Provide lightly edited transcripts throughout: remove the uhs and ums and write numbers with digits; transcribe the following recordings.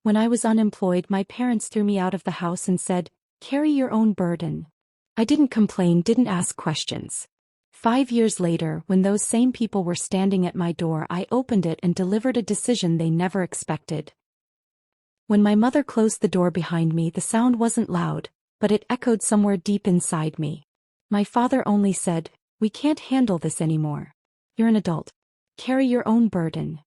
When I was unemployed, my parents threw me out of the house and said, "Carry your own burden." I didn't complain, didn't ask questions. 5 years later, when those same people were standing at my door, I opened it and delivered a decision they never expected. When my mother closed the door behind me, the sound wasn't loud, but it echoed somewhere deep inside me. My father only said, "We can't handle this anymore. You're an adult. Carry your own burden."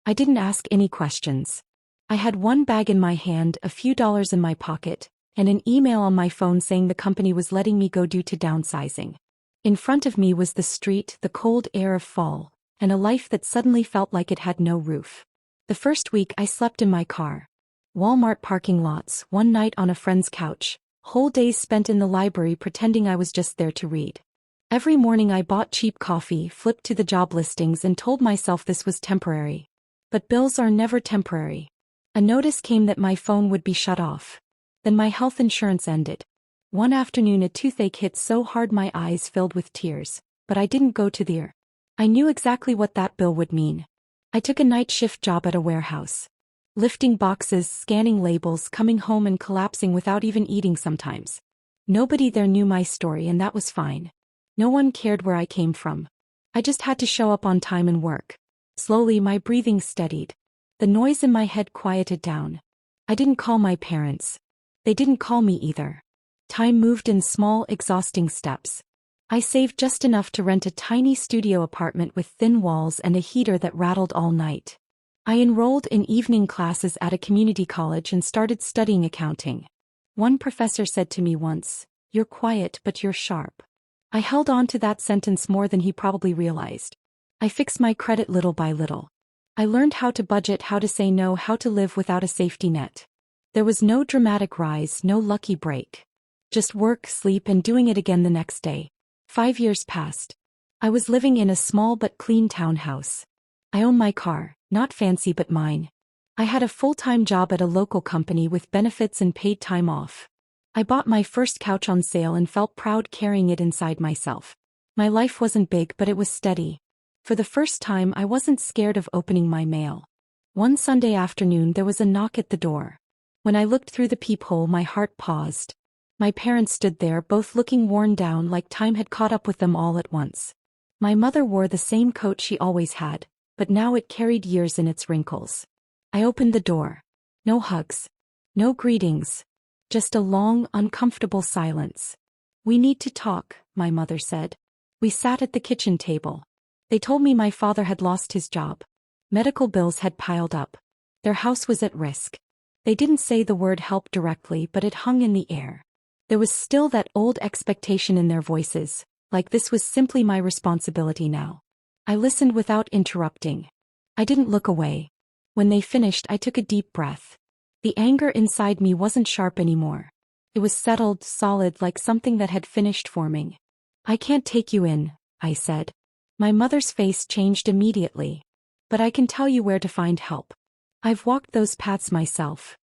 I didn't ask any questions. I had one bag in my hand, a few dollars in my pocket, and an email on my phone saying the company was letting me go due to downsizing. In front of me was the street, the cold air of fall, and a life that suddenly felt like it had no roof. The first week I slept in my car. Walmart parking lots, one night on a friend's couch, whole days spent in the library pretending I was just there to read. Every morning I bought cheap coffee, flipped to the job listings and told myself this was temporary. But bills are never temporary. A notice came that my phone would be shut off. Then my health insurance ended. One afternoon a toothache hit so hard my eyes filled with tears, but I didn't go to the ER. I knew exactly what that bill would mean. I took a night shift job at a warehouse. Lifting boxes, scanning labels, coming home and collapsing without even eating sometimes. Nobody there knew my story and that was fine. No one cared where I came from. I just had to show up on time and work. Slowly my breathing steadied. The noise in my head quieted down. I didn't call my parents. They didn't call me either. Time moved in small, exhausting steps. I saved just enough to rent a tiny studio apartment with thin walls and a heater that rattled all night. I enrolled in evening classes at a community college and started studying accounting. One professor said to me once, "You're quiet but you're sharp." I held on to that sentence more than he probably realized. I fixed my credit little by little. I learned how to budget, how to say no, how to live without a safety net. There was no dramatic rise, no lucky break. Just work, sleep, and doing it again the next day. 5 years passed. I was living in a small but clean townhouse. I owned my car, not fancy but mine. I had a full-time job at a local company with benefits and paid time off. I bought my first couch on sale and felt proud carrying it inside myself. My life wasn't big but it was steady. For the first time I wasn't scared of opening my mail. One Sunday afternoon there was a knock at the door. When I looked through the peephole my heart paused. My parents stood there, both looking worn down like time had caught up with them all at once. My mother wore the same coat she always had, but now it carried years in its wrinkles. I opened the door. No hugs. No greetings. Just a long, uncomfortable silence. "We need to talk," my mother said. We sat at the kitchen table. They told me my father had lost his job. Medical bills had piled up. Their house was at risk. They didn't say the word help directly, but it hung in the air. There was still that old expectation in their voices, like this was simply my responsibility now. I listened without interrupting. I didn't look away. When they finished, I took a deep breath. The anger inside me wasn't sharp anymore. It was settled, solid, like something that had finished forming. "I can't take you in," I said. My mother's face changed immediately. "But I can tell you where to find help. I've walked those paths myself."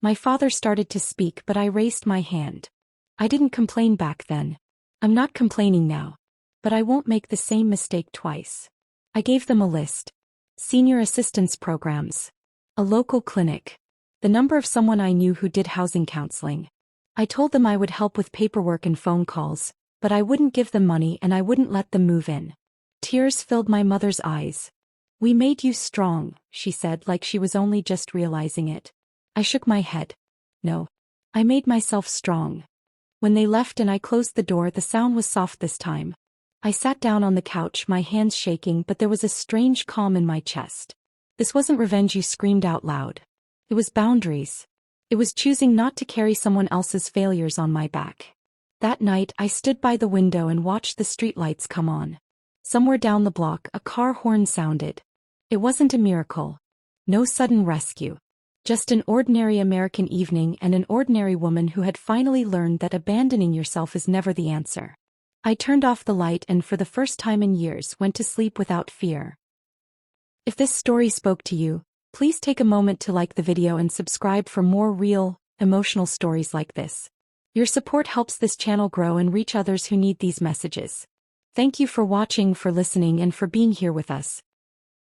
My father started to speak, but I raised my hand. I didn't complain back then. I'm not complaining now. But I won't make the same mistake twice. I gave them a list. Senior assistance programs. A local clinic. The number of someone I knew who did housing counseling. I told them I would help with paperwork and phone calls, but I wouldn't give them money and I wouldn't let them move in. Tears filled my mother's eyes. "We made you strong," she said, like she was only just realizing it. I shook my head. "No. I made myself strong." When they left and I closed the door, the sound was soft this time. I sat down on the couch, my hands shaking, but there was a strange calm in my chest. This wasn't revenge, you screamed out loud. It was boundaries. It was choosing not to carry someone else's failures on my back. That night, I stood by the window and watched the streetlights come on. Somewhere down the block, a car horn sounded. It wasn't a miracle. No sudden rescue. Just an ordinary American evening and an ordinary woman who had finally learned that abandoning yourself is never the answer. I turned off the light and for the first time in years went to sleep without fear. If this story spoke to you, please take a moment to like the video and subscribe for more real, emotional stories like this. Your support helps this channel grow and reach others who need these messages. Thank you for watching, for listening, and for being here with us.